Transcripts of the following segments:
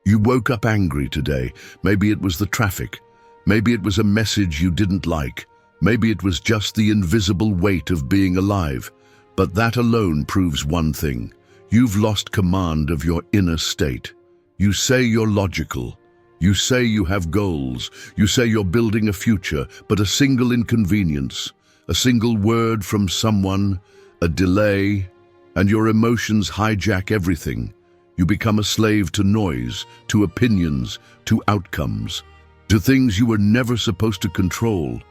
You woke up angry today. Maybe it was the traffic. Maybe it was a message you didn't like. Maybe it was just the invisible weight of being alive. But that alone proves one thing. You've lost command of your inner state. You say you're logical. You say you have goals. You say you're building a future, but a single inconvenience, a single word from someone, a delay, and your emotions hijack everything. You become a slave to noise, to opinions, to outcomes, to things you were never supposed to control.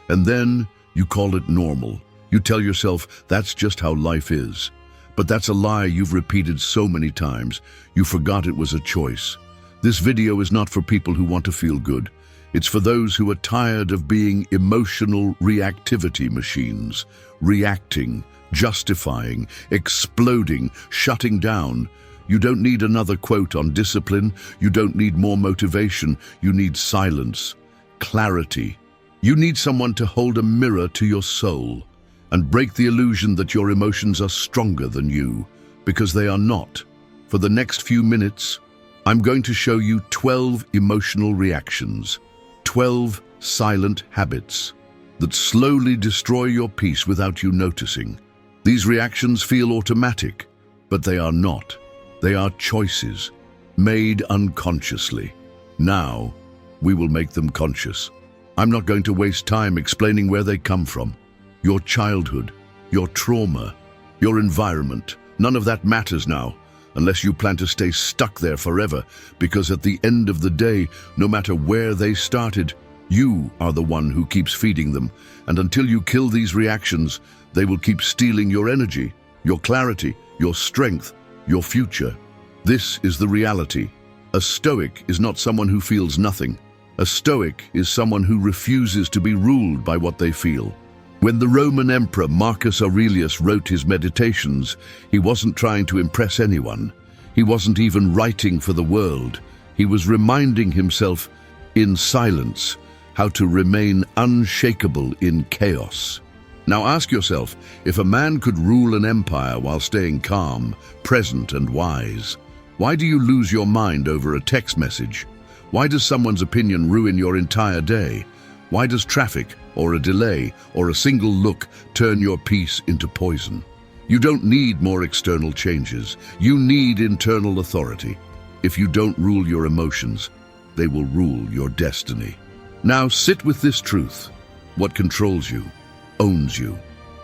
And then you call it normal. You tell yourself that's just how life is. But that's a lie you've repeated so many times, you forgot it was a choice. This video is not for people who want to feel good. It's for those who are tired of being emotional reactivity machines, reacting, justifying, exploding, shutting down. You don't need another quote on discipline. You don't need more motivation. You need silence, clarity. You need someone to hold a mirror to your soul and break the illusion that your emotions are stronger than you, because they are not. For the next few minutes, I'm going to show you 12 emotional reactions, 12 silent habits that slowly destroy your peace without you noticing. These reactions feel automatic, but they are not. They are choices, made unconsciously. Now, we will make them conscious. I'm not going to waste time explaining where they come from. Your childhood, your trauma, your environment, none of that matters now, unless you plan to stay stuck there forever, because at the end of the day, no matter where they started, you are the one who keeps feeding them, and until you kill these reactions, they will keep stealing your energy, your clarity, your strength, your future. This is the reality. A Stoic is not someone who feels nothing. A Stoic is someone who refuses to be ruled by what they feel. When the Roman Emperor Marcus Aurelius wrote his Meditations, he wasn't trying to impress anyone. He wasn't even writing for the world. He was reminding himself, in silence, how to remain unshakable in chaos. Now ask yourself, if a man could rule an empire while staying calm, present and wise, why do you lose your mind over a text message? Why does someone's opinion ruin your entire day? Why does traffic, or a delay, or a single look turn your peace into poison? You don't need more external changes. You need internal authority. If you don't rule your emotions, they will rule your destiny. Now sit with this truth. What controls you owns you,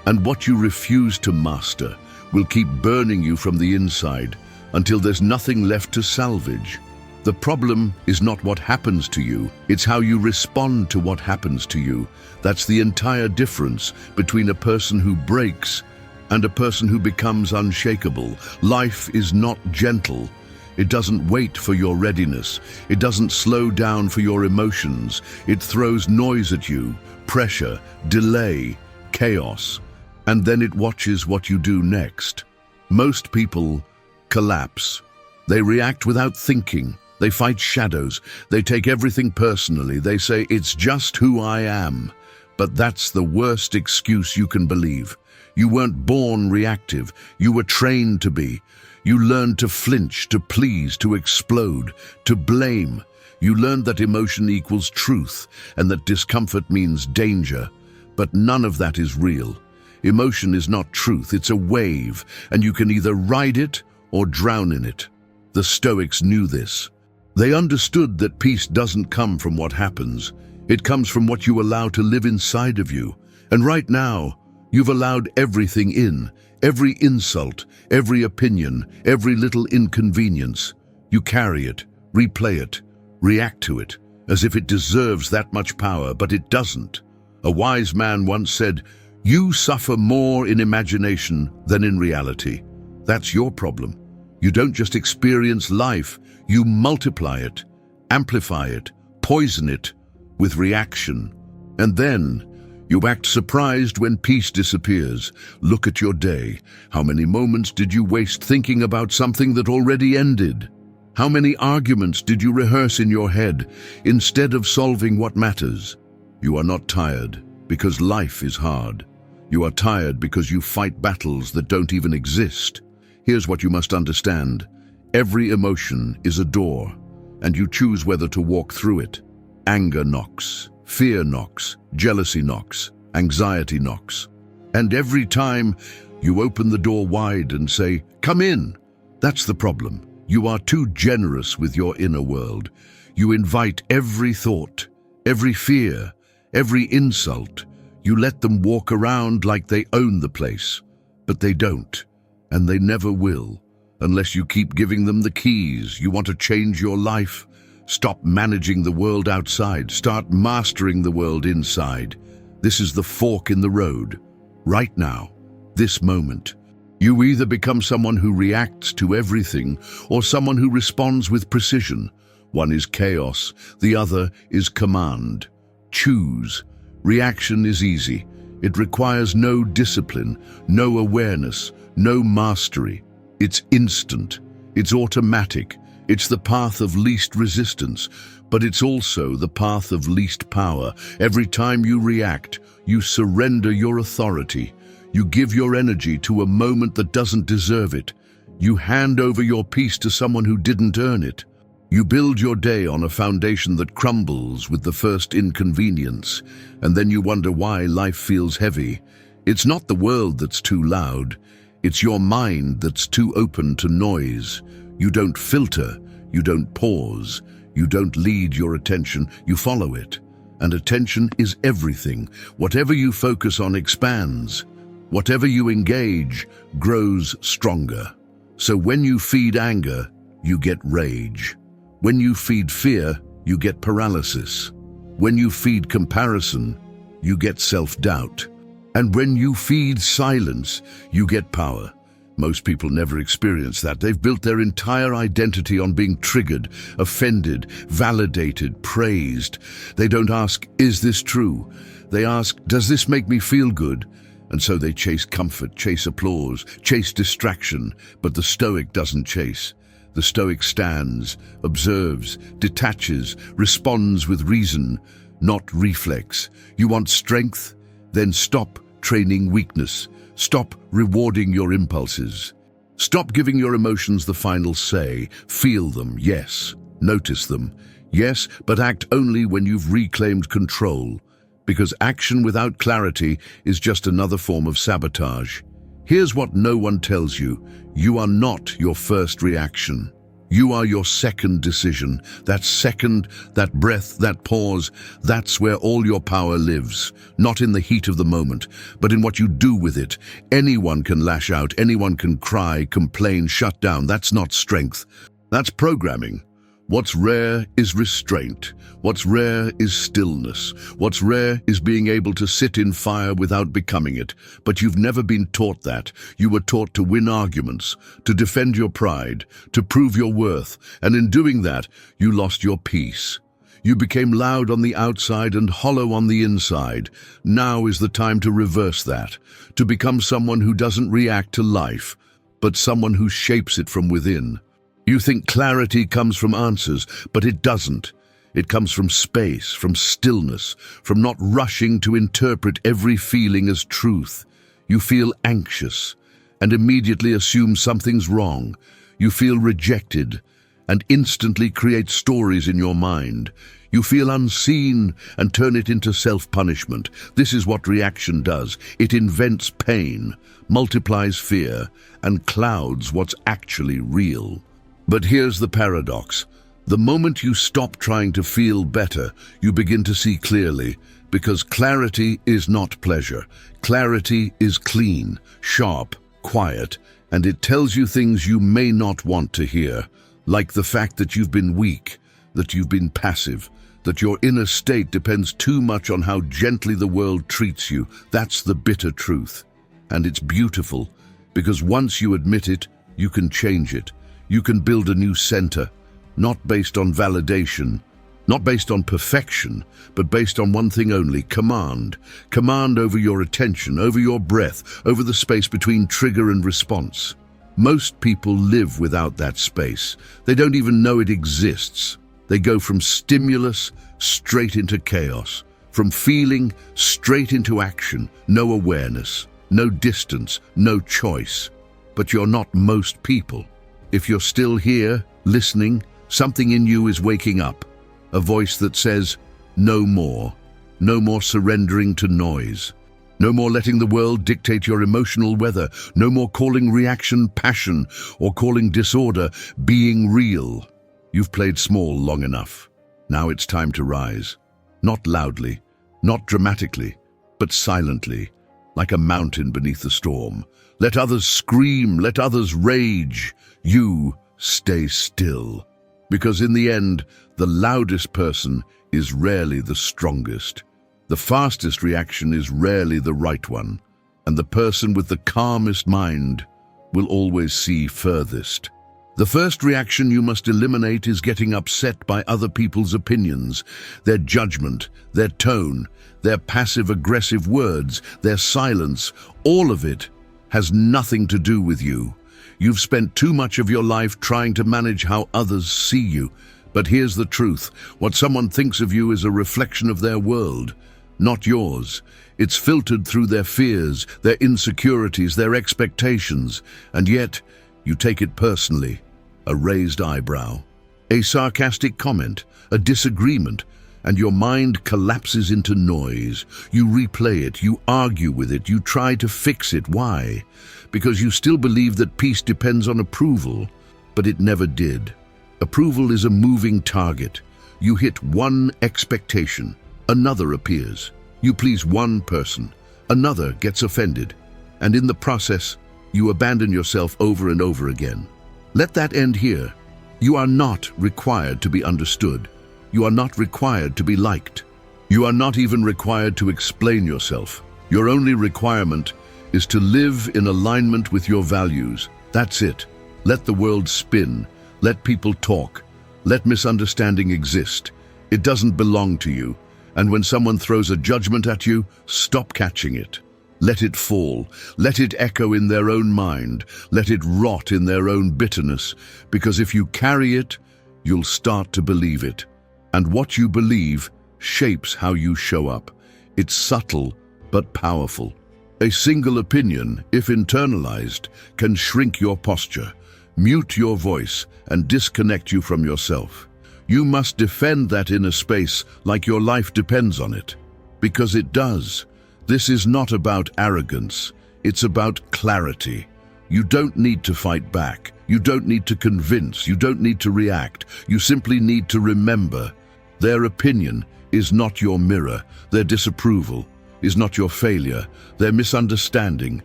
and what you refuse to master will keep burning you from the inside until there's nothing left to salvage. The problem is not what happens to you, it's how you respond to what happens to you. That's the entire difference between a person who breaks and a person who becomes unshakable. Life is not gentle. It doesn't wait for your readiness. It doesn't slow down for your emotions. It throws noise at you, pressure, delay, chaos, and then it watches what you do next. Most people collapse. They react without thinking. They fight shadows. They take everything personally. They say, it's just who I am. But that's the worst excuse you can believe. You weren't born reactive. You were trained to be. You learned to flinch, to please, to explode, to blame. You learned that emotion equals truth and that discomfort means danger. But none of that is real. Emotion is not truth, it's a wave, and you can either ride it or drown in it. The Stoics knew this. They understood that peace doesn't come from what happens. It comes from what you allow to live inside of you. And right now, you've allowed everything in, every insult, every opinion, every little inconvenience. You carry it, replay it, react to it, as if it deserves that much power, but it doesn't. A wise man once said, "You suffer more in imagination than in reality." That's your problem. You don't just experience life, you multiply it, amplify it, poison it with reaction. And then you act surprised when peace disappears. Look at your day. How many moments did you waste thinking about something that already ended? How many arguments did you rehearse in your head instead of solving what matters? You are not tired because life is hard. You are tired because you fight battles that don't even exist. Here's what you must understand. Every emotion is a door. and you choose whether to walk through it. Anger knocks, fear knocks, jealousy knocks, anxiety knocks. And every time you open the door wide and say, "Come in." That's the problem. You are too generous with your inner world. You invite every thought, every fear, every insult. You let them walk around like they own the place. But they don't, and they never will, unless you keep giving them the keys. You want to change your life? Stop managing the world outside. Start mastering the world inside. This is the fork in the road. Right now, this moment. You either become someone who reacts to everything or someone who responds with precision. One is chaos, the other is command. Choose. Reaction is easy. It requires no discipline, no awareness, no mastery. It's instant. It's automatic. It's the path of least resistance, but it's also the path of least power. Every time you react, you surrender your authority. You give your energy to a moment that doesn't deserve it. You hand over your peace to someone who didn't earn it. You build your day on a foundation that crumbles with the first inconvenience, and then you wonder why life feels heavy. It's not the world that's too loud. It's your mind that's too open to noise. You don't filter. You don't pause. You don't lead your attention. You follow it. And attention is everything. Whatever you focus on expands. Whatever you engage grows stronger. So when you feed anger, you get rage. When you feed fear, you get paralysis. When you feed comparison, you get self-doubt. And when you feed silence, you get power. Most people never experience that. They've built their entire identity on being triggered, offended, validated, praised. They don't ask, "Is this true?" They ask, "Does this make me feel good?" And so they chase comfort, chase applause, chase distraction. But the Stoic doesn't chase. The Stoic stands, observes, detaches, responds with reason, not reflex. You want strength? Then stop training weakness. Stop rewarding your impulses. Stop giving your emotions the final say. Feel them, yes. Notice them, yes, but act only when you've reclaimed control. Because action without clarity is just another form of sabotage. Here's what no one tells you. You are not your first reaction. You are your second decision. That second, that breath, that pause, that's where all your power lives. Not in the heat of the moment, but in what you do with it. Anyone can lash out, anyone can cry, complain, shut down. That's not strength. That's programming. What's rare is restraint. What's rare is stillness. What's rare is being able to sit in fire without becoming it. But you've never been taught that. You were taught to win arguments, to defend your pride, to prove your worth. And in doing that, you lost your peace. You became loud on the outside and hollow on the inside. Now is the time to reverse that, to become someone who doesn't react to life, but someone who shapes it from within. You think clarity comes from answers, but it doesn't. It comes from space, from stillness, from not rushing to interpret every feeling as truth. You feel anxious and immediately assume something's wrong. You feel rejected and instantly create stories in your mind. You feel unseen and turn it into self-punishment. This is what reaction does. It invents pain, multiplies fear, and clouds what's actually real. But here's the paradox. The moment you stop trying to feel better, you begin to see clearly, because clarity is not pleasure. Clarity is clean, sharp, quiet, and it tells you things you may not want to hear, like the fact that you've been weak, that you've been passive, that your inner state depends too much on how gently the world treats you. That's the bitter truth. And it's beautiful, because once you admit it, you can change it. You can build a new center, not based on validation, not based on perfection, but based on one thing only: command. Command over your attention, over your breath, over the space between trigger and response. Most people live without that space. They don't even know it exists. They go from stimulus straight into chaos, from feeling straight into action. No awareness, no distance, no choice. But you're not most people. If you're still here, listening, Something in you is waking up, a voice that says, no more. No more surrendering to noise. No more letting the world dictate your emotional weather. No more calling reaction passion or calling disorder being real. You've played small long enough. Now it's time to rise. Not loudly, not dramatically, but silently, like a mountain beneath the storm. Let others scream, let others rage. You stay still. Because in the end, the loudest person is rarely the strongest. The fastest reaction is rarely the right one, and the person with the calmest mind will always see furthest. The first reaction you must eliminate is getting upset by other people's opinions, their judgment, their tone, their passive-aggressive words, their silence. All of it has nothing to do with you. You've spent too much of your life trying to manage how others see you. But here's the truth. What someone thinks of you is a reflection of their world, not yours. It's filtered through their fears, their insecurities, their expectations, and yet you take it personally. A raised eyebrow, a sarcastic comment, a disagreement, and your mind collapses into noise. You replay it, you argue with it, you try to fix it. Why? Because you still believe that peace depends on approval, but it never did. Approval is a moving target. You hit one expectation, another appears. You please one person, another gets offended, and in the process, you abandon yourself over and over again. Let that end here. You are not required to be understood. You are not required to be liked. You are not even required to explain yourself. Your only requirement is to live in alignment with your values. That's it. Let the world spin. Let people talk. Let misunderstanding exist. It doesn't belong to you. And when someone throws a judgment at you, stop catching it. Let it fall. Let it echo in their own mind. Let it rot in their own bitterness. Because if you carry it, you'll start to believe it. And what you believe shapes how you show up. It's subtle, but powerful. A single opinion, if internalized, can shrink your posture, mute your voice, and disconnect you from yourself. You must defend that inner space like your life depends on it. Because it does. This is not about arrogance. It's about clarity. You don't need to fight back. You don't need to convince. You don't need to react. You simply need to remember. Their opinion is not your mirror. Their disapproval is not your failure. Their misunderstanding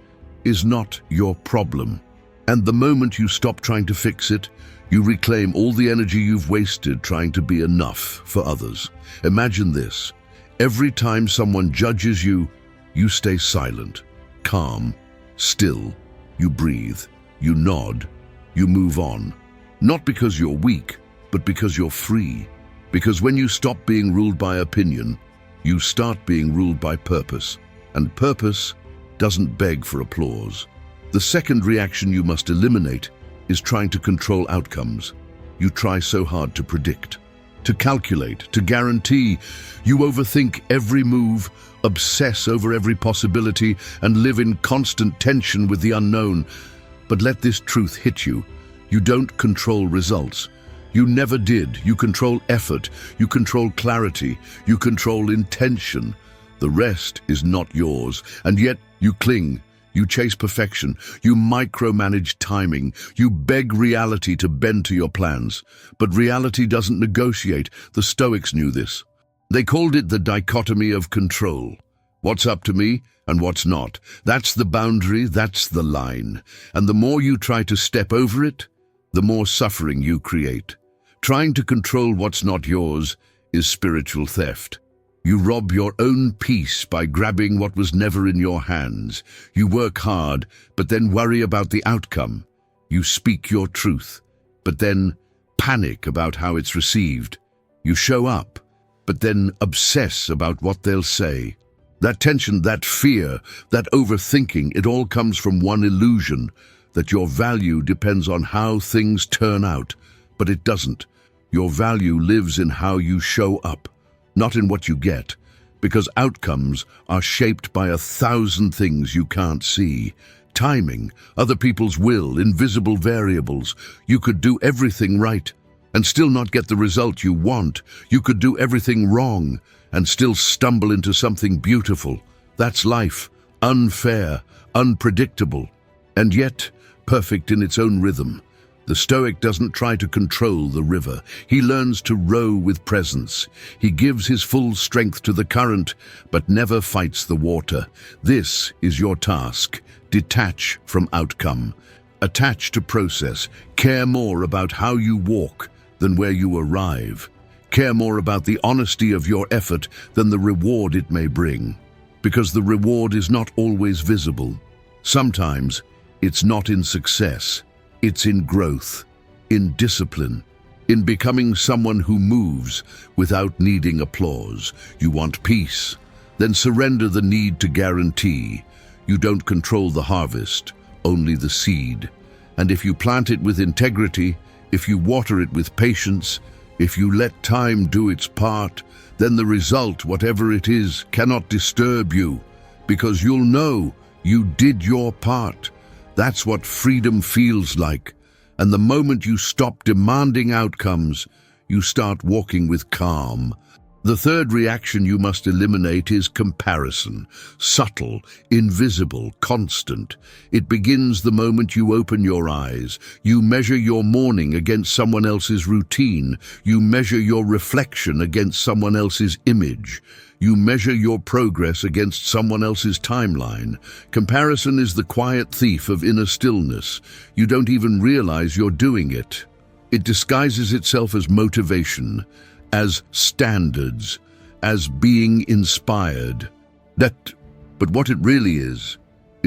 is not your problem. And the moment you stop trying to fix it, you reclaim all the energy you've wasted trying to be enough for others. Imagine this. Every time someone judges you, you stay silent, calm, still. You breathe, you nod, you move on. Not because you're weak, but because you're free. Because when you stop being ruled by opinion, you start being ruled by purpose. And purpose doesn't beg for applause. The second reaction you must eliminate is trying to control outcomes. You try so hard to predict, to calculate, to guarantee. You overthink every move, obsess over every possibility, and live in constant tension with the unknown. But let this truth hit you. You don't control results. You never did. You control effort. You control clarity. You control intention. The rest is not yours, and yet you cling. You chase perfection. You micromanage timing. You beg reality to bend to your plans. But reality doesn't negotiate. The Stoics knew this. They called it the dichotomy of control. What's up to me and what's not. That's the boundary, that's the line. And the more you try to step over it, the more suffering you create. Trying to control what's not yours is spiritual theft. You rob your own peace by grabbing what was never in your hands. You work hard, but then worry about the outcome. You speak your truth, but then panic about how it's received. You show up, but then obsess about what they'll say. That tension, that fear, that overthinking, it all comes from one illusion, that your value depends on how things turn out. But it doesn't. Your value lives in how you show up, not in what you get, because outcomes are shaped by 1,000 things you can't see. Timing, other people's will, invisible variables. You could do everything right, and still not get the result you want. You could do everything wrong and still stumble into something beautiful. That's life, unfair, unpredictable, and yet perfect in its own rhythm. The Stoic doesn't try to control the river. He learns to row with presence. He gives his full strength to the current, but never fights the water. This is your task. Detach from outcome. Attach to process. Care more about how you walk than where you arrive. Care more about the honesty of your effort than the reward it may bring. Because the reward is not always visible. Sometimes it's not in success. It's in growth, in discipline, in becoming someone who moves without needing applause. You want peace? Then surrender the need to guarantee. You don't control the harvest, only the seed. And if you plant it with integrity, if you water it with patience, if you let time do its part, then the result, whatever it is, cannot disturb you, because you'll know you did your part. That's what freedom feels like. And the moment you stop demanding outcomes, you start walking with calm. The third reaction you must eliminate is comparison. Subtle, invisible, constant. It begins the moment you open your eyes. You measure your morning against someone else's routine. You measure your reflection against someone else's image. You measure your progress against someone else's timeline. Comparison is the quiet thief of inner stillness. You don't even realize you're doing it. It disguises itself as motivation, as standards, as being inspired. But what it really is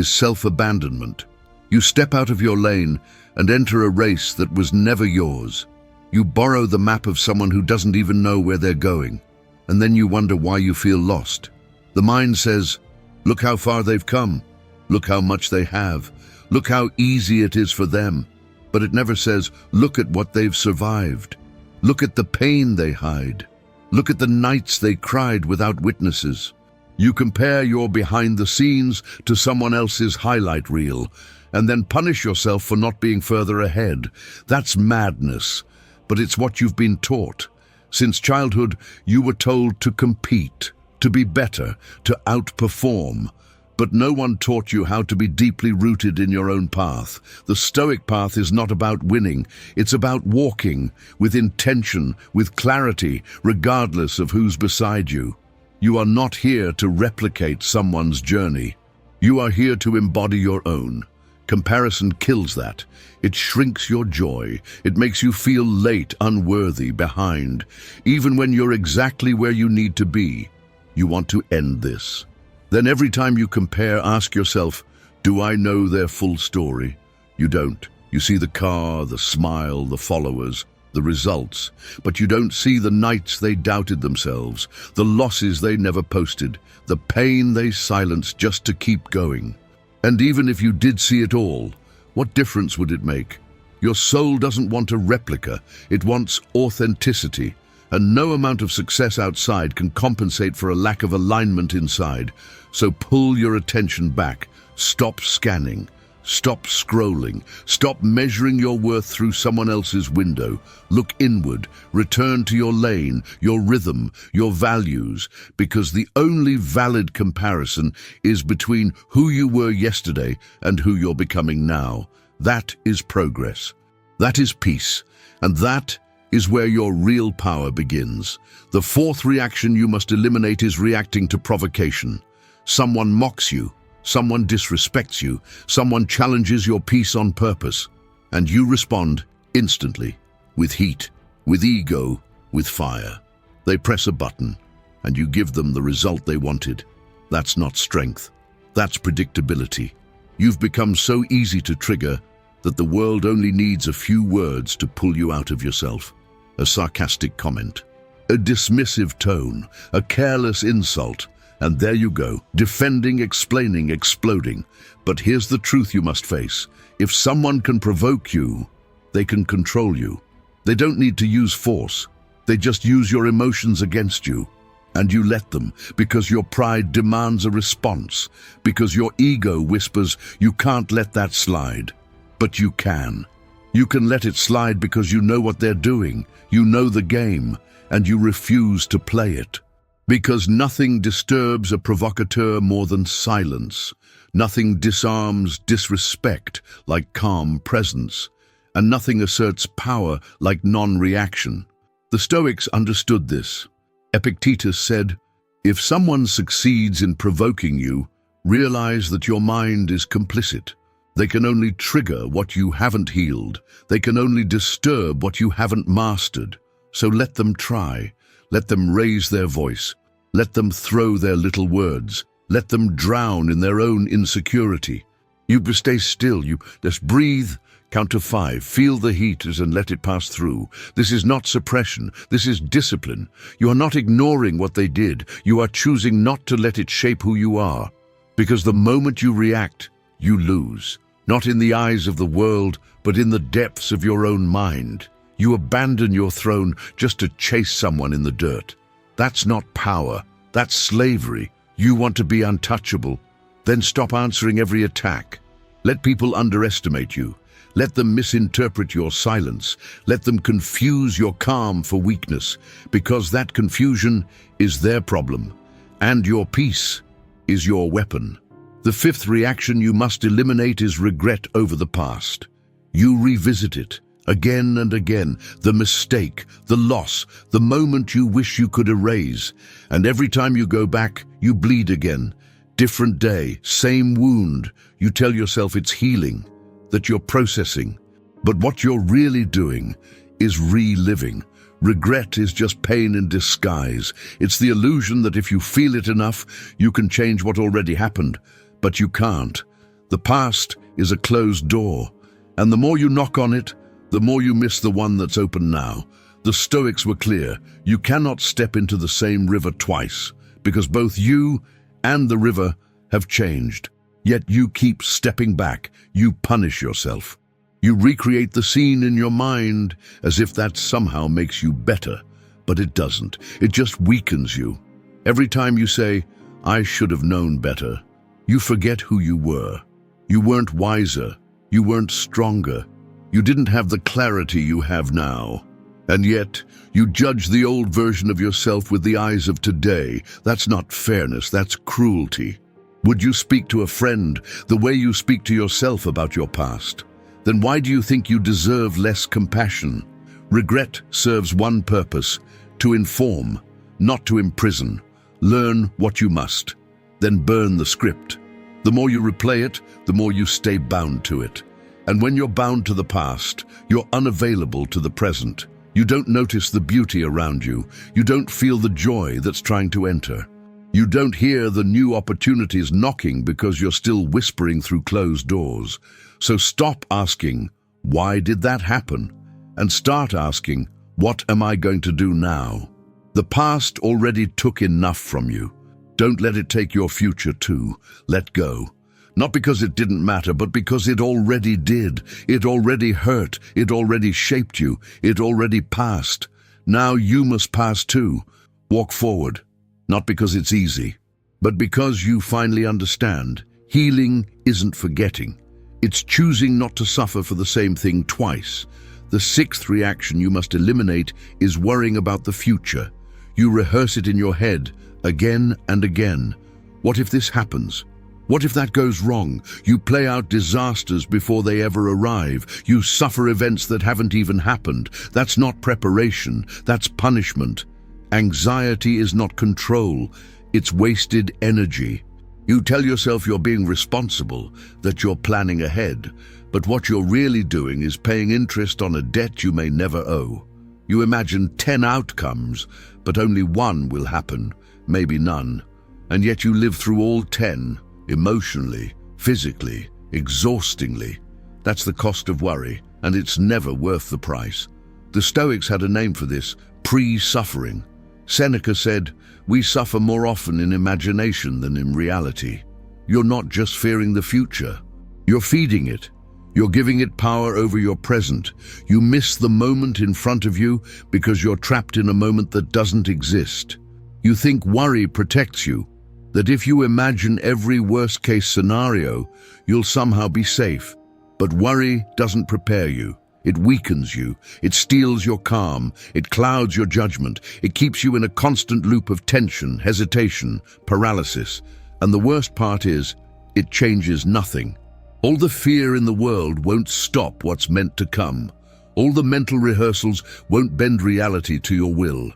self-abandonment. You step out of your lane and enter a race that was never yours. You borrow the map of someone who doesn't even know where they're going. And then you wonder why you feel lost. The mind says, look how far they've come. Look how much they have. Look how easy it is for them. But it never says, look at what they've survived. Look at the pain they hide. Look at the nights they cried without witnesses. You compare your behind the scenes to someone else's highlight reel, and then punish yourself for not being further ahead. That's madness, but it's what you've been taught. Since childhood, you were told to compete, to be better, to outperform. But no one taught you how to be deeply rooted in your own path. The Stoic path is not about winning. It's about walking with intention, with clarity, regardless of who's beside you. You are not here to replicate someone's journey. You are here to embody your own. Comparison kills that. It shrinks your joy. It makes you feel late, unworthy, behind. Even when you're exactly where you need to be, you want to end this. Then every time you compare, ask yourself, do I know their full story? You don't. You see the car, the smile, the followers, the results, but you don't see the nights they doubted themselves, the losses they never posted, the pain they silenced just to keep going. And even if you did see it all, what difference would it make? Your soul doesn't want a replica, it wants authenticity. And no amount of success outside can compensate for a lack of alignment inside. So pull your attention back. Stop scanning. Stop scrolling. Stop measuring your worth through someone else's window. Look inward. Return to your lane, your rhythm, your values, because the only valid comparison is between who you were yesterday and who you're becoming now. That is progress. That is peace. And that is where your real power begins. The fourth reaction you must eliminate is reacting to provocation. Someone mocks you, someone disrespects you, someone challenges your peace on purpose, and you respond instantly, with heat, with ego, with fire. They press a button, and you give them the result they wanted. That's not strength. That's predictability. You've become so easy to trigger that the world only needs a few words to pull you out of yourself. A sarcastic comment, a dismissive tone, a careless insult, and there you go, defending, explaining, exploding. But here's the truth you must face. If someone can provoke you, they can control you. They don't need to use force. They just use your emotions against you. And you let them, because your pride demands a response, because your ego whispers, you can't let that slide. But you can. You can let it slide because you know what they're doing, you know the game, and you refuse to play it. Because nothing disturbs a provocateur more than silence. Nothing disarms disrespect like calm presence, and nothing asserts power like non-reaction. The Stoics understood this. Epictetus said, "If someone succeeds in provoking you, realize that your mind is complicit. They can only trigger what you haven't healed. They can only disturb what you haven't mastered. So let them try. Let them raise their voice. Let them throw their little words. Let them drown in their own insecurity. You stay still. You just breathe, count to 5, feel the heat and let it pass through. This is not suppression. This is discipline. You are not ignoring what they did. You are choosing not to let it shape who you are. Because the moment you react, you lose. Not in the eyes of the world, but in the depths of your own mind. You abandon your throne just to chase someone in the dirt. That's not power. That's slavery. You want to be untouchable. Then stop answering every attack. Let people underestimate you. Let them misinterpret your silence. Let them confuse your calm for weakness, because that confusion is their problem, and your peace is your weapon. The fifth reaction you must eliminate is regret over the past. You revisit it again and again, the mistake, the loss, the moment you wish you could erase, and every time you go back, you bleed again. Different day, same wound. You tell yourself it's healing, that you're processing. But what you're really doing is reliving. Regret is just pain in disguise. It's the illusion that if you feel it enough, you can change what already happened. But you can't. The past is a closed door, and the more you knock on it, the more you miss the one that's open now. The Stoics were clear. You cannot step into the same river twice, because both you and the river have changed. Yet you keep stepping back. You punish yourself. You recreate the scene in your mind as if that somehow makes you better. But it doesn't. It just weakens you. Every time you say, "I should have known better," you forget who you were. You weren't wiser. You weren't stronger. You didn't have the clarity you have now. And yet, you judge the old version of yourself with the eyes of today. That's not fairness, that's cruelty. Would you speak to a friend the way you speak to yourself about your past? Then why do you think you deserve less compassion? Regret serves one purpose: to inform, not to imprison. Learn what you must, then burn the script. The more you replay it, the more you stay bound to it. And when you're bound to the past, you're unavailable to the present. You don't notice the beauty around you. You don't feel the joy that's trying to enter. You don't hear the new opportunities knocking because you're still whispering through closed doors. So stop asking, "Why did that happen?" and start asking, "What am I going to do now?" The past already took enough from you. Don't let it take your future too. Let go. Not because it didn't matter, but because it already did. It already hurt. It already shaped you. It already passed. Now you must pass too. Walk forward. Not because it's easy, but because you finally understand. Healing isn't forgetting. It's choosing not to suffer for the same thing twice. The sixth reaction you must eliminate is worrying about the future. You rehearse it in your head again and again. What if this happens? What if that goes wrong? You play out disasters before they ever arrive. You suffer events that haven't even happened. That's not preparation, that's punishment. Anxiety is not control, it's wasted energy. You tell yourself you're being responsible, that you're planning ahead, but what you're really doing is paying interest on a debt you may never owe. You imagine 10 outcomes, but only one will happen, maybe none. And yet you live through all 10. Emotionally, physically, exhaustingly. That's the cost of worry, and it's never worth the price. The Stoics had a name for this: pre-suffering. Seneca said, "We suffer more often in imagination than in reality." You're not just fearing the future. You're feeding it. You're giving it power over your present. You miss the moment in front of you because you're trapped in a moment that doesn't exist. You think worry protects you, that if you imagine every worst-case scenario, you'll somehow be safe. But worry doesn't prepare you. It weakens you, it steals your calm, it clouds your judgment, it keeps you in a constant loop of tension, hesitation, paralysis. And the worst part is, it changes nothing. All the fear in the world won't stop what's meant to come. All the mental rehearsals won't bend reality to your will.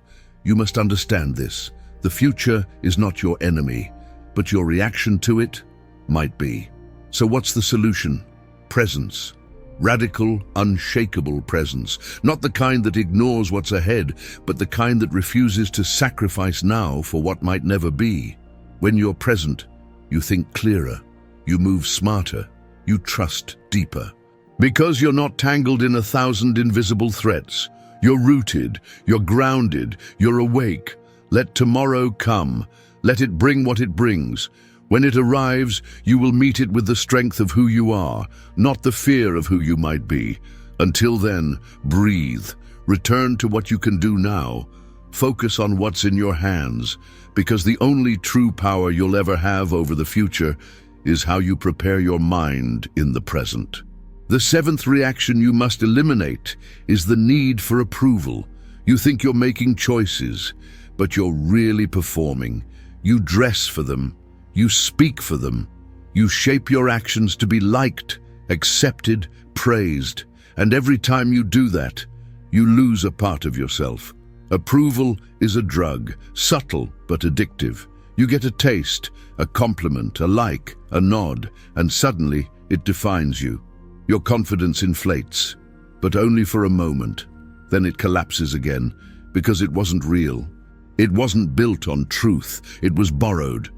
You must understand this. The future is not your enemy, but your reaction to it might be. So what's the solution? Presence. Radical, unshakable presence. Not the kind that ignores what's ahead, but the kind that refuses to sacrifice now for what might never be. When you're present, you think clearer, you move smarter, you trust deeper. Because you're not tangled in 1,000 invisible threats. You're rooted, you're grounded, you're awake. Let tomorrow come. Let it bring what it brings. When it arrives, you will meet it with the strength of who you are, not the fear of who you might be. Until then, breathe. Return to what you can do now. Focus on what's in your hands, because the only true power you'll ever have over the future is how you prepare your mind in the present. The seventh reaction you must eliminate is the need for approval. You think you're making choices, but you're really performing. You dress for them. You speak for them. You shape your actions to be liked, accepted, praised. And every time you do that, you lose a part of yourself. Approval is a drug, subtle but addictive. You get a taste, a compliment, a like, a nod, and suddenly it defines you. Your confidence inflates, but only for a moment. Then it collapses again, because it wasn't real. It wasn't built on truth. It was borrowed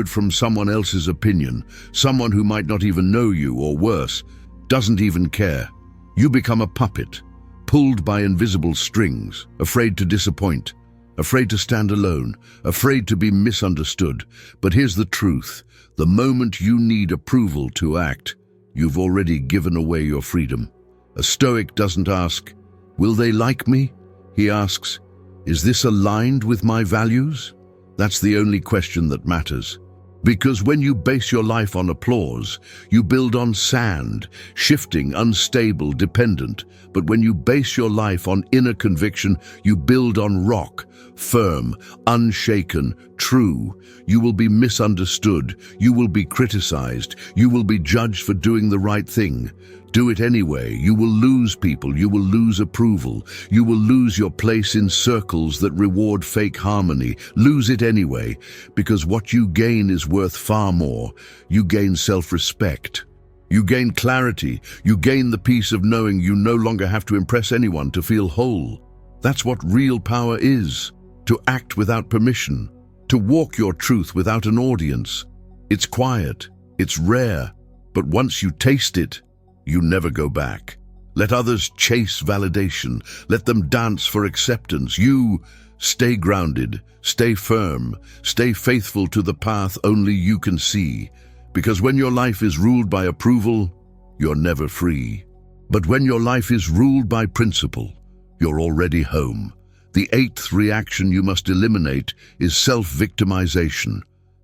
from someone else's opinion, someone who might not even know you, or worse, doesn't even care. You become a puppet, pulled by invisible strings, afraid to disappoint, afraid to stand alone, afraid to be misunderstood. But here's the truth. The moment you need approval to act, you've already given away your freedom. A Stoic doesn't ask, "Will they like me?" He asks, "Is this aligned with my values?" That's the only question that matters. Because when you base your life on applause, you build on sand, shifting, unstable, dependent. But when you base your life on inner conviction, you build on rock, firm, unshaken, true. You will be misunderstood, you will be criticized, you will be judged for doing the right thing. Do it anyway. You will lose people, you will lose approval, you will lose your place in circles that reward fake harmony. Lose it anyway, because what you gain is worth far more. You gain self-respect. You gain clarity. You gain the peace of knowing you no longer have to impress anyone to feel whole. That's what real power is. To act without permission. To walk your truth without an audience. It's quiet. It's rare. But once you taste it, you never go back. Let others chase validation. Let them dance for acceptance. You stay grounded, stay firm, stay faithful to the path only you can see. Because when your life is ruled by approval, you're never free. But when your life is ruled by principle, you're already home. The eighth reaction you must eliminate is self-victimization.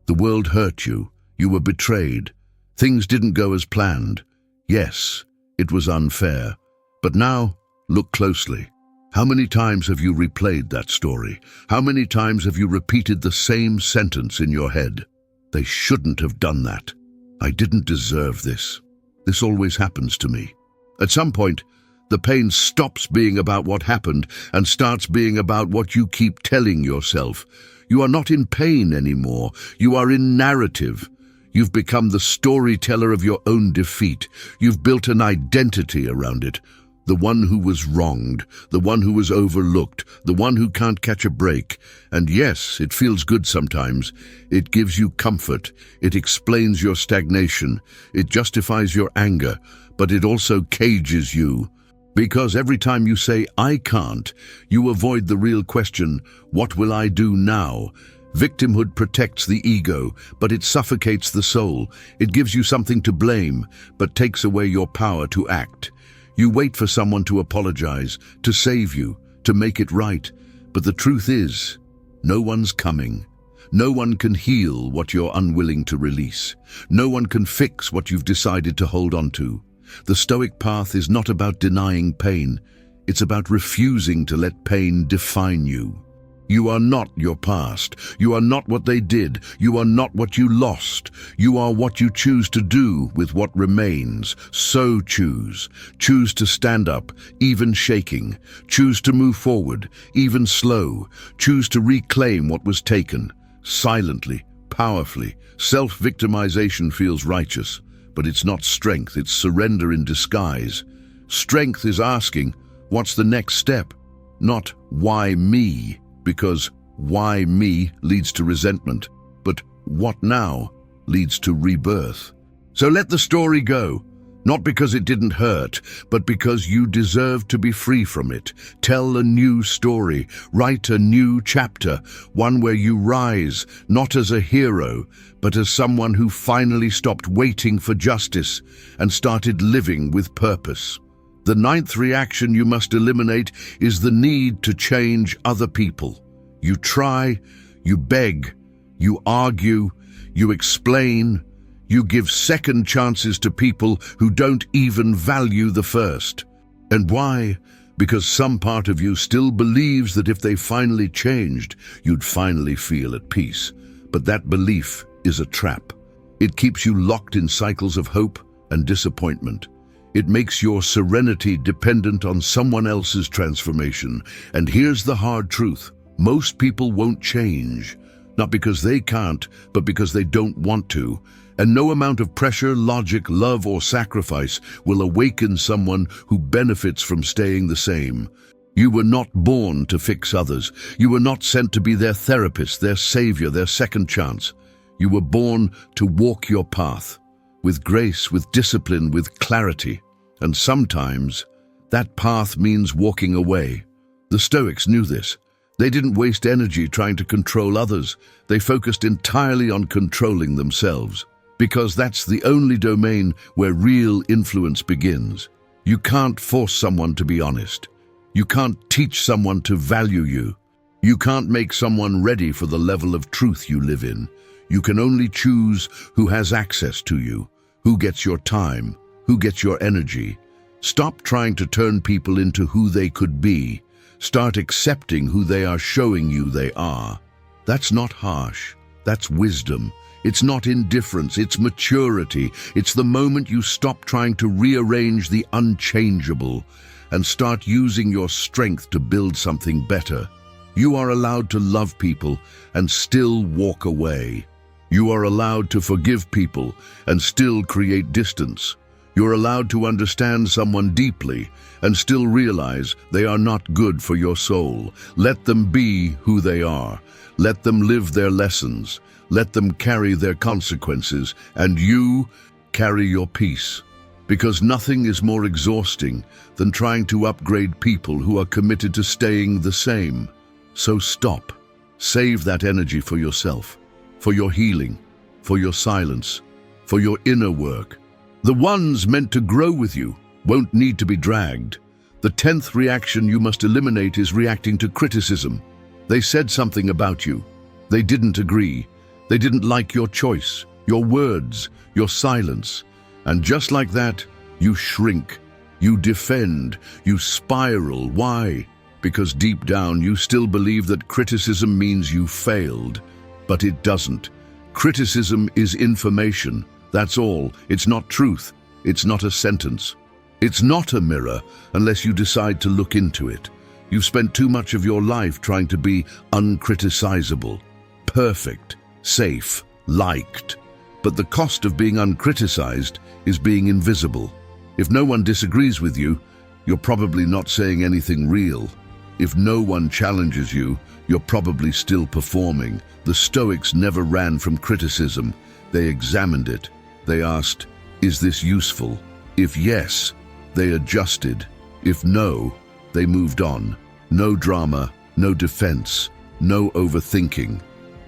The world hurt you. You were betrayed. Things didn't go as planned. Yes, it was unfair. But now, look closely. How many times have you replayed that story? How many times have you repeated the same sentence in your head? They shouldn't have done that. I didn't deserve this. This always happens to me. At some point, the pain stops being about what happened and starts being about what you keep telling yourself. You are not in pain anymore. You are in narrative. You've become the storyteller of your own defeat. You've built an identity around it. The one who was wronged, the one who was overlooked, the one who can't catch a break. And yes, it feels good sometimes. It gives you comfort. It explains your stagnation. It justifies your anger. But it also cages you. Because every time you say, "I can't," you avoid the real question, "What will I do now?" Victimhood protects the ego, but it suffocates the soul. It gives you something to blame, but takes away your power to act. You wait for someone to apologize, to save you, to make it right. But the truth is, no one's coming. No one can heal what you're unwilling to release. No one can fix what you've decided to hold on to. The Stoic path is not about denying pain. It's about refusing to let pain define you. You are not your past. You are not what they did. You are not what you lost. You are what you choose to do with what remains. So choose. Choose to stand up, even shaking. Choose to move forward, even slow. Choose to reclaim what was taken, silently, powerfully. Self-victimization feels righteous, but it's not strength, it's surrender in disguise. Strength is asking, what's the next step? Not, why me? Because why me leads to resentment, but what now leads to rebirth. So let the story go, not because it didn't hurt, but because you deserve to be free from it. Tell a new story, write a new chapter, one where you rise, not as a hero, but as someone who finally stopped waiting for justice and started living with purpose. The ninth reaction you must eliminate is the need to change other people. You try, you beg, you argue, you explain, you give second chances to people who don't even value the first. And why? Because some part of you still believes that if they finally changed, you'd finally feel at peace. But that belief is a trap. It keeps you locked in cycles of hope and disappointment. It makes your serenity dependent on someone else's transformation. And here's the hard truth. Most people won't change, not because they can't, but because they don't want to. And no amount of pressure, logic, love, or sacrifice will awaken someone who benefits from staying the same. You were not born to fix others. You were not sent to be their therapist, their savior, their second chance. You were born to walk your path, with grace, with discipline, with clarity. And sometimes that path means walking away. The Stoics knew this. They didn't waste energy trying to control others. They focused entirely on controlling themselves, because that's the only domain where real influence begins. You can't force someone to be honest. You can't teach someone to value you. You can't make someone ready for the level of truth you live in. You can only choose who has access to you, who gets your time, who gets your energy. Stop trying to turn people into who they could be. Start accepting who they are showing you they are. That's not harsh. That's wisdom. It's not indifference. It's maturity. It's the moment you stop trying to rearrange the unchangeable and start using your strength to build something better. You are allowed to love people and still walk away. You are allowed to forgive people and still create distance. You're allowed to understand someone deeply and still realize they are not good for your soul. Let them be who they are. Let them live their lessons. Let them carry their consequences, and you carry your peace. Because nothing is more exhausting than trying to upgrade people who are committed to staying the same. So stop. Save that energy for yourself, for your healing, for your silence, for your inner work. The ones meant to grow with you won't need to be dragged. The 10th reaction you must eliminate is reacting to criticism. They said something about you. They didn't agree. They didn't like your choice, your words, your silence. And just like that, you shrink, you defend, you spiral. Why? Because deep down you still believe that criticism means you failed. But it doesn't. Criticism is information. That's all. It's not truth. It's not a sentence. It's not a mirror unless you decide to look into it. You've spent too much of your life trying to be uncriticizable, perfect, safe, liked. But the cost of being uncriticized is being invisible. If no one disagrees with you, you're probably not saying anything real. If no one challenges you, you're probably still performing. The Stoics never ran from criticism. They examined it. They asked, is this useful? If yes, they adjusted. If no, they moved on. No drama, no defense, no overthinking.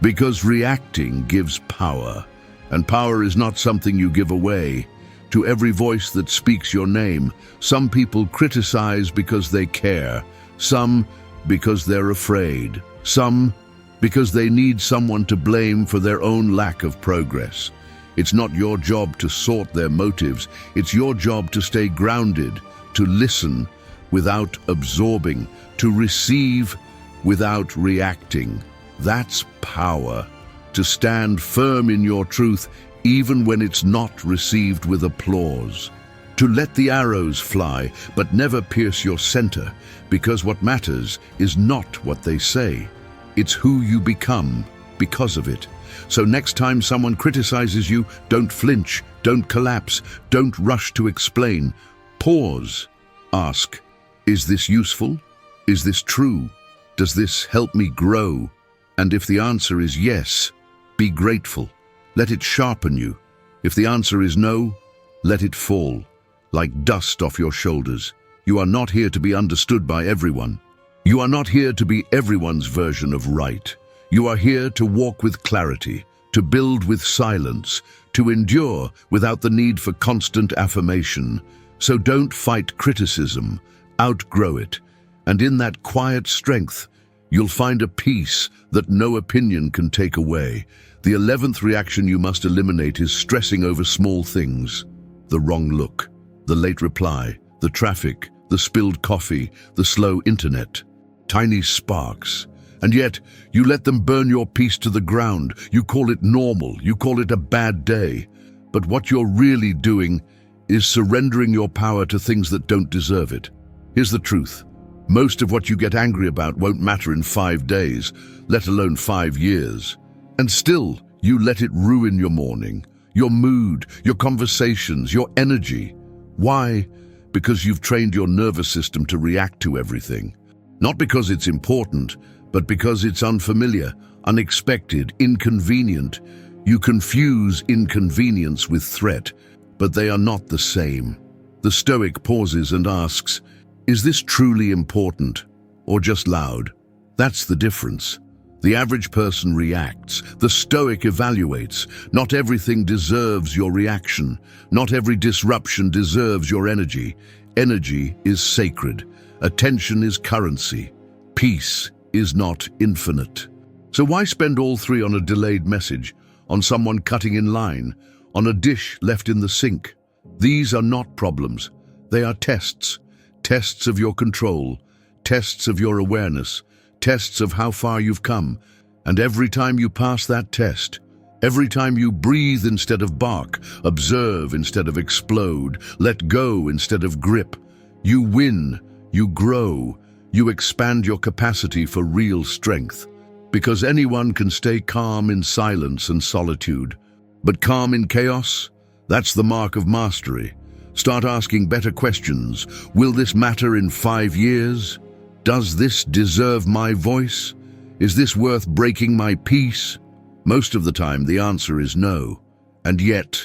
Because reacting gives power, and power is not something you give away. To every voice that speaks your name, some people criticize because they care, some because they're afraid, some because they need someone to blame for their own lack of progress. It's not your job to sort their motives. It's your job to stay grounded, to listen without absorbing, to receive without reacting. That's power. To stand firm in your truth even when it's not received with applause. To let the arrows fly but never pierce your center, because what matters is not what they say. It's who you become because of it. So next time someone criticizes you, don't flinch, don't collapse, don't rush to explain. Pause. Ask, is this useful? Is this true? Does this help me grow? And if the answer is yes, be grateful. Let it sharpen you. If the answer is no, let it fall, like dust off your shoulders. You are not here to be understood by everyone. You are not here to be everyone's version of right. You are here to walk with clarity, to build with silence, to endure without the need for constant affirmation. So don't fight criticism, outgrow it. And in that quiet strength, you'll find a peace that no opinion can take away. The 11th reaction you must eliminate is stressing over small things. The wrong look, the late reply, the traffic, the spilled coffee, the slow internet. Tiny sparks. And yet, you let them burn your peace to the ground. You call it normal. You call it a bad day. But what you're really doing is surrendering your power to things that don't deserve it. Here's the truth. Most of what you get angry about won't matter in 5 days, let alone 5 years. And still, you let it ruin your morning, your mood, your conversations, your energy. Why? Because you've trained your nervous system to react to everything. Not because it's important, but because it's unfamiliar, unexpected, inconvenient. You confuse inconvenience with threat, but they are not the same. The Stoic pauses and asks, is this truly important or just loud? That's the difference. The average person reacts. The Stoic evaluates. Not everything deserves your reaction. Not every disruption deserves your energy. Energy is sacred. Attention is currency. Peace is not infinite. So why spend all three on a delayed message, on someone cutting in line, on a dish left in the sink? These are not problems. They are tests. Tests of your control. Tests of your awareness. Tests of how far you've come. And every time you pass that test, every time you breathe instead of bark, observe instead of explode, let go instead of grip, you win, you grow, you expand your capacity for real strength. Because anyone can stay calm in silence and solitude. But calm in chaos? That's the mark of mastery. Start asking better questions. Will this matter in 5 years? Does this deserve my voice? Is this worth breaking my peace? Most of the time, the answer is no. And yet,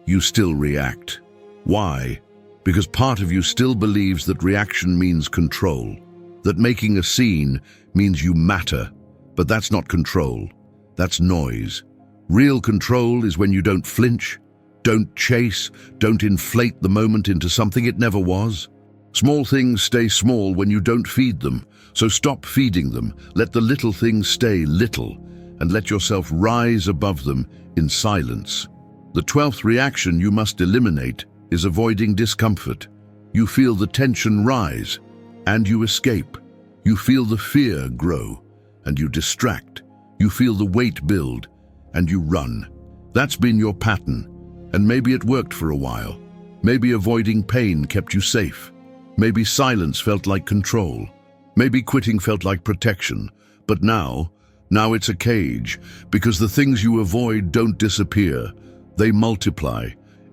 you still react. Why? Because part of you still believes that reaction means control, that making a scene means you matter. But that's not control. That's noise. Real control is when you don't flinch, don't chase, don't inflate the moment into something it never was. Small things stay small when you don't feed them, so stop feeding them. Let the little things stay little, and let yourself rise above them in silence. The 12th reaction you must eliminate is avoiding discomfort. You feel the tension rise, and you escape. You feel the fear grow, and you distract. You feel the weight build, and you run. That's been your pattern, and maybe it worked for a while. Maybe avoiding pain kept you safe. Maybe silence felt like control. Maybe quitting felt like protection. But now it's a cage, because the things you avoid don't disappear. They multiply.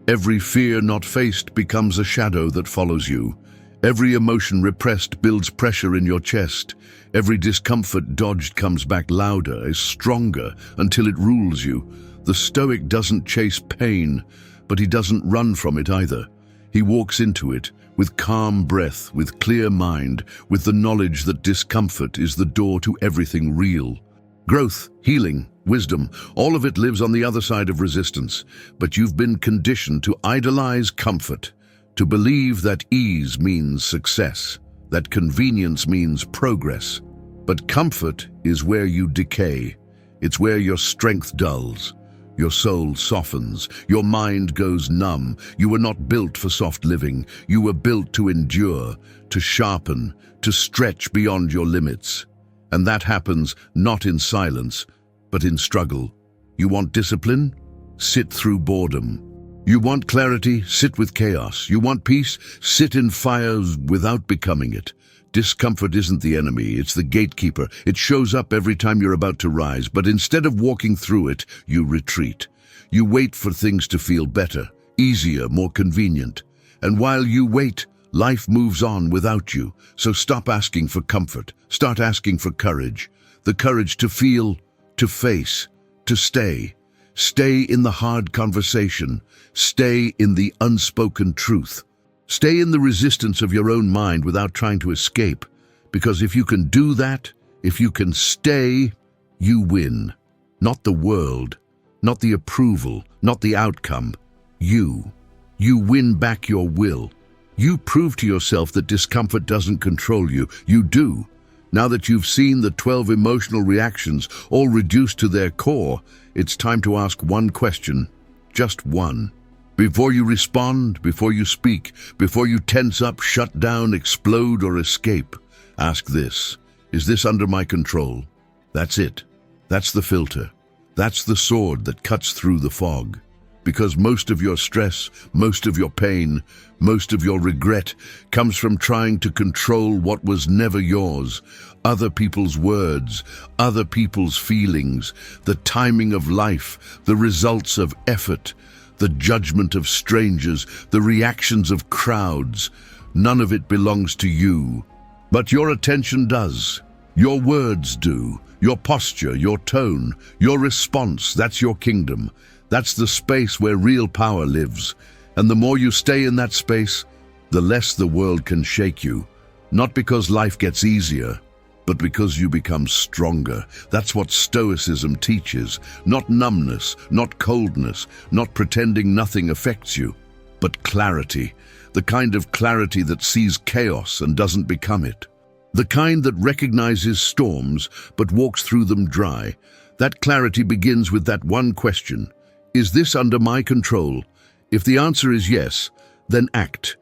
Every fear not faced becomes a shadow that follows you. Every emotion repressed builds pressure in your chest. Every discomfort dodged comes back louder, is stronger, until it rules you. The Stoic doesn't chase pain, but he doesn't run from it either. He walks into it with calm breath, with clear mind, with the knowledge that discomfort is the door to everything real. Growth, healing, wisdom, all of it lives on the other side of resistance. But you've been conditioned to idolize comfort, to believe that ease means success, that convenience means progress. But comfort is where you decay. It's where your strength dulls. Your soul softens, your mind goes numb. You were not built for soft living. You were built to endure, to sharpen, to stretch beyond your limits. And that happens not in silence, but in struggle. You want discipline? Sit through boredom. You want clarity? Sit with chaos. You want peace? Sit in fires without becoming it. Discomfort isn't the enemy, it's the gatekeeper. It shows up every time you're about to rise, but instead of walking through it, you retreat. You wait for things to feel better, easier, more convenient. And while you wait, life moves on without you. So stop asking for comfort. Start asking for courage. The courage to feel, to face, to stay. Stay in the hard conversation. Stay in the unspoken truth. Stay in the resistance of your own mind without trying to escape. Because if you can do that, if you can stay, you win. Not the world, not the approval, not the outcome. You. You win back your will. You prove to yourself that discomfort doesn't control you. You do. Now that you've seen the 12 emotional reactions all reduced to their core, it's time to ask one question, just one. Before you respond, before you speak, before you tense up, shut down, explode, or escape, ask this: is this under my control? That's it. That's the filter. That's the sword that cuts through the fog. Because most of your stress, most of your pain, most of your regret comes from trying to control what was never yours. Other people's words, other people's feelings, the timing of life, the results of effort, the judgment of strangers, the reactions of crowds. None of it belongs to you. But your attention does. Your words do. Your posture, your tone, your response, that's your kingdom. That's the space where real power lives. And the more you stay in that space, the less the world can shake you. Not because life gets easier, but because you become stronger. That's what Stoicism teaches. Not numbness, not coldness, not pretending nothing affects you, but clarity. The kind of clarity that sees chaos and doesn't become it. The kind that recognizes storms but walks through them dry. That clarity begins with that one question: is this under my control? If the answer is yes, then act.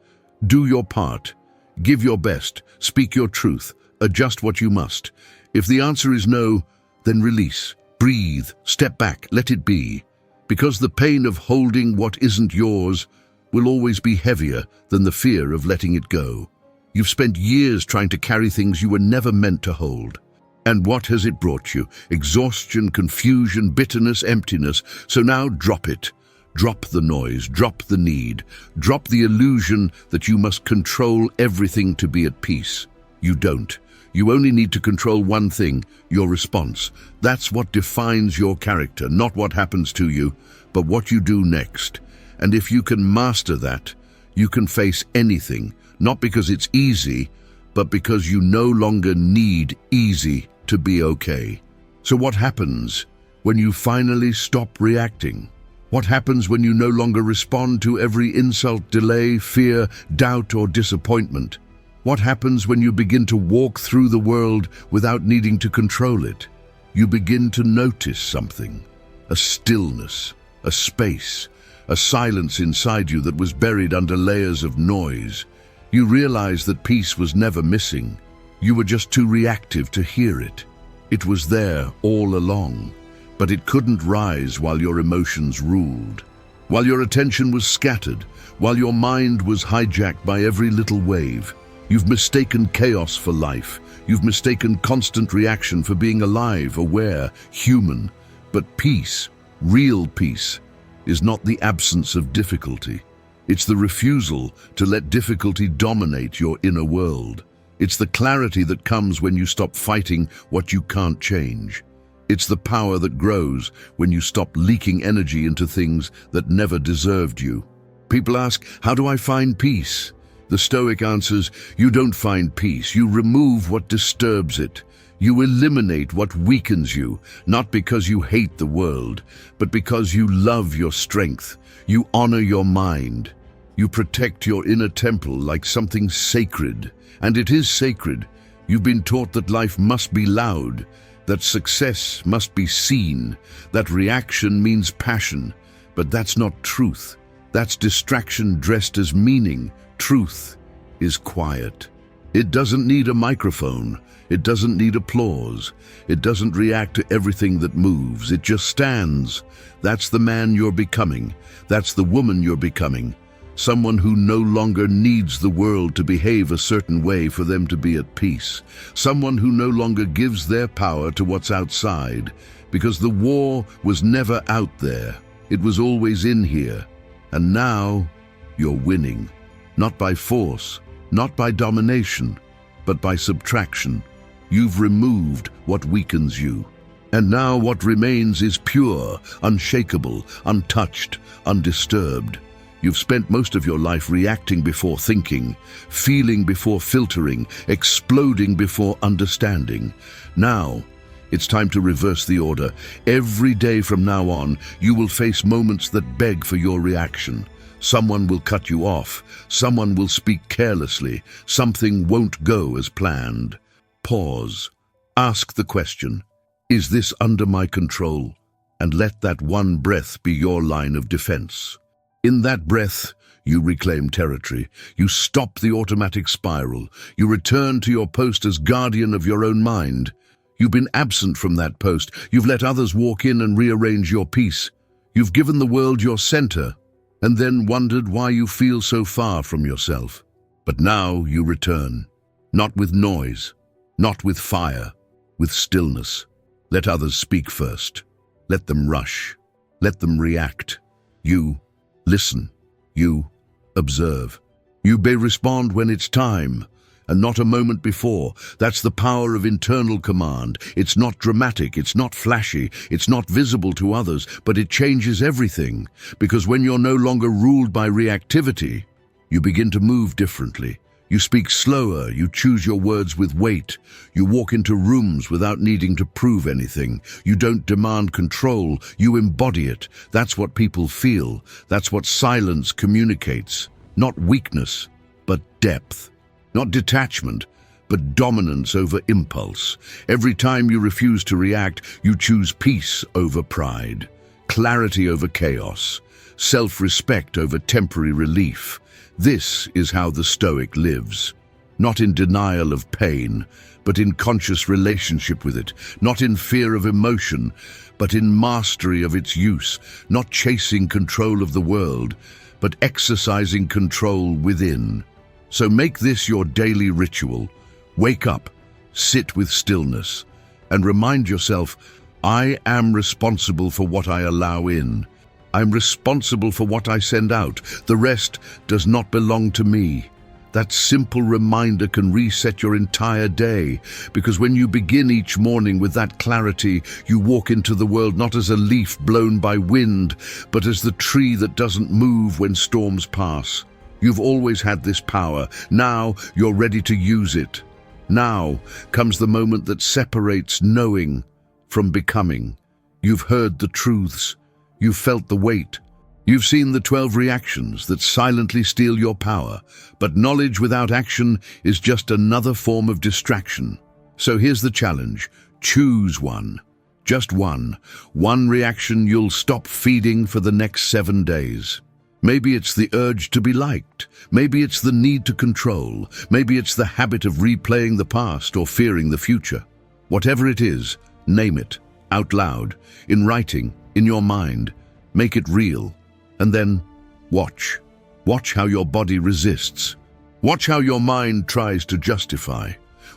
Do your part. Give your best. Speak your truth. Adjust what you must. If the answer is no, then release. Breathe. Step back. Let it be. Because the pain of holding what isn't yours will always be heavier than the fear of letting it go. You've spent years trying to carry things you were never meant to hold. And what has it brought you? Exhaustion, confusion, bitterness, emptiness. So now drop it. Drop the noise, drop the need, drop the illusion that you must control everything to be at peace. You don't. You only need to control one thing: your response. That's what defines your character, not what happens to you, but what you do next. And if you can master that, you can face anything, not because it's easy, but because you no longer need easy to be okay. So what happens when you finally stop reacting? What happens when you no longer respond to every insult, delay, fear, doubt, or disappointment? What happens when you begin to walk through the world without needing to control it? You begin to notice something: a stillness, a space, a silence inside you that was buried under layers of noise. You realize that peace was never missing. You were just too reactive to hear it. It was there all along, but it couldn't rise while your emotions ruled. While your attention was scattered, while your mind was hijacked by every little wave. You've mistaken chaos for life. You've mistaken constant reaction for being alive, aware, human. But peace, real peace, is not the absence of difficulty. It's the refusal to let difficulty dominate your inner world. It's the clarity that comes when you stop fighting what you can't change. It's the power that grows when you stop leaking energy into things that never deserved you. People ask, how do I find peace? The Stoic answers, you don't find peace. You remove what disturbs it. You eliminate what weakens you, not because you hate the world, but because you love your strength. You honor your mind. You protect your inner temple like something sacred. And it is sacred. You've been taught that life must be loud, that success must be seen, that reaction means passion. But that's not truth. That's distraction dressed as meaning. Truth is quiet. It doesn't need a microphone. It doesn't need applause. It doesn't react to everything that moves. It just stands. That's the man you're becoming. That's the woman you're becoming. Someone who no longer needs the world to behave a certain way for them to be at peace. Someone who no longer gives their power to what's outside, because the war was never out there. It was always in here. And now you're winning. Not by force, not by domination, but by subtraction. You've removed what weakens you. And now what remains is pure, unshakable, untouched, undisturbed. You've spent most of your life reacting before thinking, feeling before filtering, exploding before understanding. Now, it's time to reverse the order. Every day from now on, you will face moments that beg for your reaction. Someone will cut you off. Someone will speak carelessly. Something won't go as planned. Pause. Ask the question, is this under my control? And let that one breath be your line of defense. In that breath, you reclaim territory. You stop the automatic spiral. You return to your post as guardian of your own mind. You've been absent from that post. You've let others walk in and rearrange your peace. You've given the world your center, and then wondered why you feel so far from yourself. But now you return, not with noise, not with fire, with stillness. Let others speak first. Let them rush. Let them react. You listen. You observe. You may respond when it's time, and not a moment before. That's the power of internal command. It's not dramatic, it's not flashy, it's not visible to others, but it changes everything. Because when you're no longer ruled by reactivity, you begin to move differently. You speak slower, you choose your words with weight. You walk into rooms without needing to prove anything. You don't demand control, you embody it. That's what people feel. That's what silence communicates. Not weakness, but depth. Not detachment, but dominance over impulse. Every time you refuse to react, you choose peace over pride, clarity over chaos, self-respect over temporary relief. This is how the Stoic lives. Not in denial of pain, but in conscious relationship with it. Not in fear of emotion, but in mastery of its use. Not chasing control of the world, but exercising control within. So make this your daily ritual. Wake up, sit with stillness, and remind yourself, I am responsible for what I allow in. I'm responsible for what I send out. The rest does not belong to me. That simple reminder can reset your entire day, because when you begin each morning with that clarity, you walk into the world not as a leaf blown by wind, but as the tree that doesn't move when storms pass. You've always had this power. Now you're ready to use it. Now comes the moment that separates knowing from becoming. You've heard the truths. You've felt the weight. You've seen the 12 reactions that silently steal your power. But knowledge without action is just another form of distraction. So here's the challenge. Choose one. Just one. One reaction you'll stop feeding for the next 7 days. Maybe it's the urge to be liked. Maybe it's the need to control. Maybe it's the habit of replaying the past or fearing the future. Whatever it is, name it, out loud, in writing, in your mind. Make it real. And then watch. Watch how your body resists. Watch how your mind tries to justify.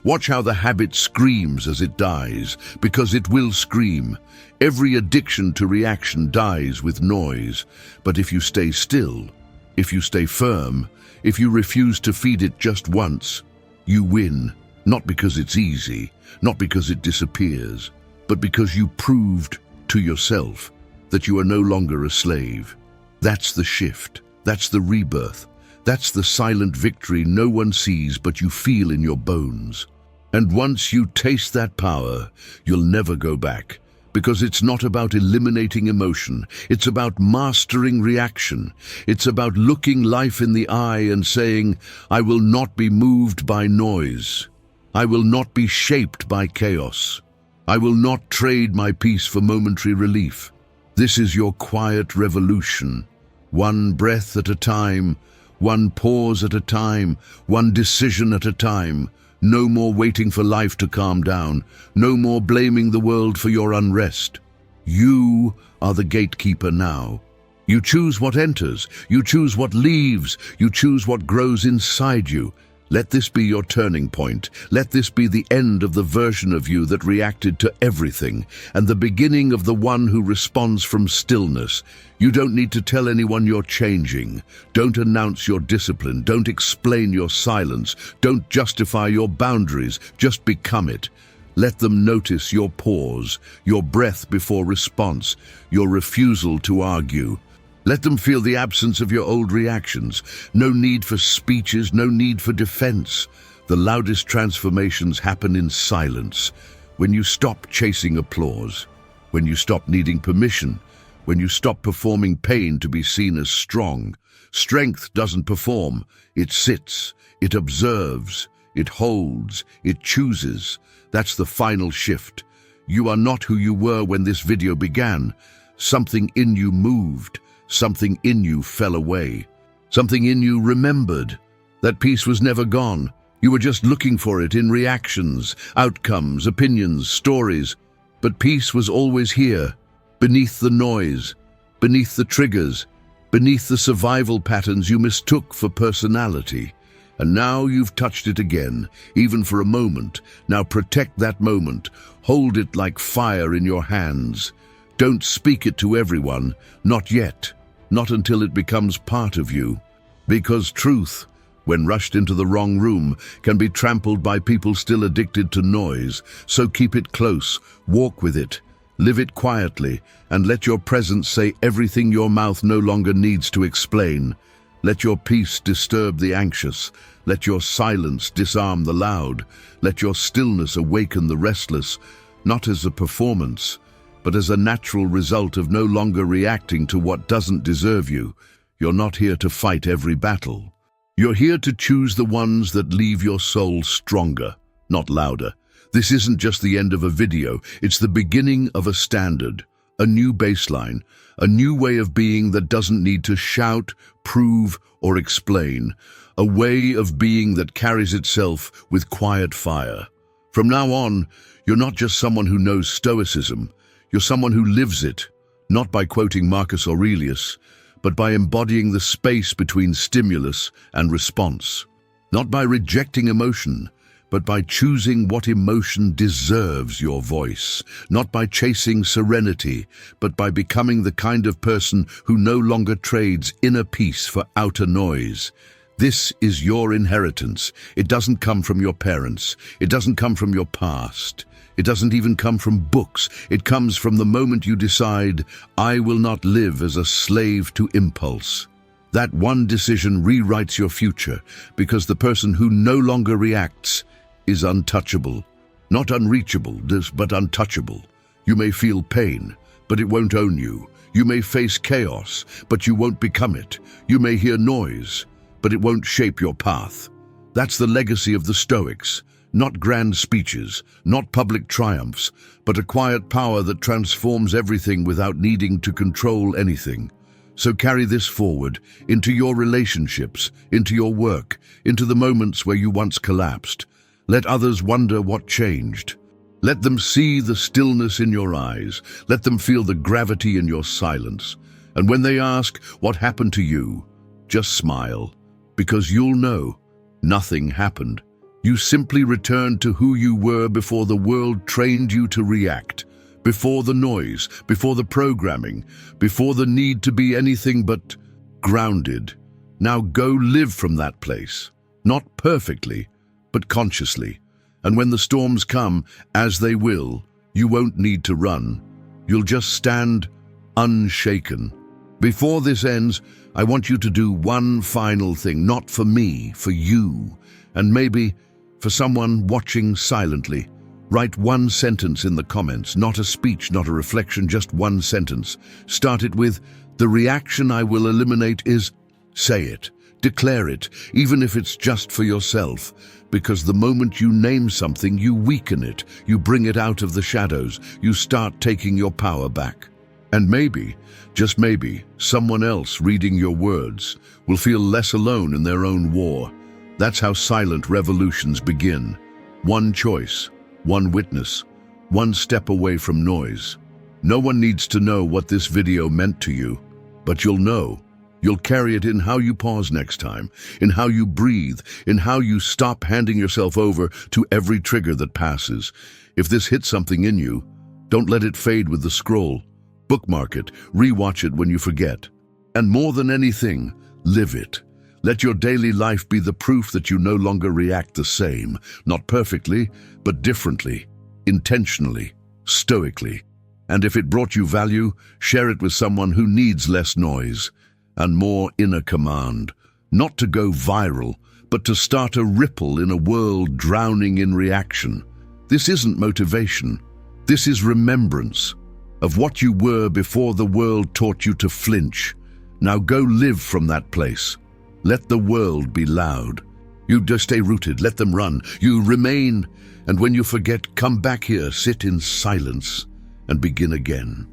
Watch how the habit screams as it dies, because it will scream. Every addiction to reaction dies with noise. But if you stay still, if you stay firm, if you refuse to feed it just once, you win. Not because it's easy, not because it disappears, but because you proved to yourself that you are no longer a slave. That's the shift. That's the rebirth. That's the silent victory no one sees but you feel in your bones. And once you taste that power, you'll never go back. Because it's not about eliminating emotion. It's about mastering reaction. It's about looking life in the eye and saying, I will not be moved by noise. I will not be shaped by chaos. I will not trade my peace for momentary relief. This is your quiet revolution. One breath at a time, one pause at a time, one decision at a time. No more waiting for life to calm down. No more blaming the world for your unrest. You are the gatekeeper now. You choose what enters, you choose what leaves, you choose what grows inside you. Let this be your turning point. Let this be the end of the version of you that reacted to everything, and the beginning of the one who responds from stillness. You don't need to tell anyone you're changing. Don't announce your discipline. Don't explain your silence. Don't justify your boundaries. Just become it. Let them notice your pause, your breath before response, your refusal to argue. Let them feel the absence of your old reactions. No need for speeches, no need for defense. The loudest transformations happen in silence. When you stop chasing applause, when you stop needing permission, when you stop performing pain to be seen as strong. Strength doesn't perform, it sits, it observes, it holds, it chooses. That's the final shift. You are not who you were when this video began. Something in you moved. Something in you fell away. Something in you remembered. That peace was never gone. You were just looking for it in reactions, outcomes, opinions, stories. But peace was always here, beneath the noise, beneath the triggers, beneath the survival patterns you mistook for personality. And now you've touched it again, even for a moment. Now protect that moment. Hold it like fire in your hands. Don't speak it to everyone, not yet. Not until it becomes part of you. Because truth, when rushed into the wrong room, can be trampled by people still addicted to noise. So keep it close, walk with it, live it quietly, and let your presence say everything your mouth no longer needs to explain. Let your peace disturb the anxious. Let your silence disarm the loud. Let your stillness awaken the restless, not as a performance, but as a natural result of no longer reacting to what doesn't deserve you. You're not here to fight every battle. You're here to choose the ones that leave your soul stronger, not louder. This isn't just the end of a video, it's the beginning of a standard, a new baseline, a new way of being that doesn't need to shout, prove, or explain, a way of being that carries itself with quiet fire. From now on, you're not just someone who knows Stoicism, you're someone who lives it, not by quoting Marcus Aurelius, but by embodying the space between stimulus and response. Not by rejecting emotion, but by choosing what emotion deserves your voice. Not by chasing serenity, but by becoming the kind of person who no longer trades inner peace for outer noise. This is your inheritance. It doesn't come from your parents. It doesn't come from your past. It doesn't even come from books. It comes from the moment you decide, I will not live as a slave to impulse. That one decision rewrites your future, because the person who no longer reacts is untouchable. Not unreachable, but untouchable. You may feel pain, but it won't own you. You may face chaos, but you won't become it. You may hear noise, but it won't shape your path. That's the legacy of the Stoics. Not grand speeches, not public triumphs, but a quiet power that transforms everything without needing to control anything. So carry this forward into your relationships, into your work, into the moments where you once collapsed. Let others wonder what changed. Let them see the stillness in your eyes. Let them feel the gravity in your silence. And when they ask what happened to you, just smile, because you'll know nothing happened. You simply returned to who you were before the world trained you to react, before the noise, before the programming, before the need to be anything but grounded. Now go live from that place, not perfectly, but consciously. And when the storms come, as they will, you won't need to run. You'll just stand unshaken. Before this ends, I want you to do one final thing, not for me, for you, and maybe for someone watching silently. Write one sentence in the comments, not a speech, not a reflection, just one sentence. Start it with, the reaction I will eliminate is, say it. Declare it, even if it's just for yourself, because the moment you name something, you weaken it, you bring it out of the shadows, you start taking your power back. And maybe, just maybe, someone else reading your words will feel less alone in their own war. That's how silent revolutions begin. One choice, one witness, one step away from noise. No one needs to know what this video meant to you, but you'll know. You'll carry it in how you pause next time, in how you breathe, in how you stop handing yourself over to every trigger that passes. If this hits something in you, don't let it fade with the scroll. Bookmark it, rewatch it when you forget. And more than anything, live it. Let your daily life be the proof that you no longer react the same, not perfectly, but differently, intentionally, stoically. And if it brought you value, share it with someone who needs less noise and more inner command, not to go viral, but to start a ripple in a world drowning in reaction. This isn't motivation. This is remembrance of what you were before the world taught you to flinch. Now go live from that place. Let the world be loud. You just stay rooted, let them run. You remain, and when you forget, come back here, sit in silence, and begin again.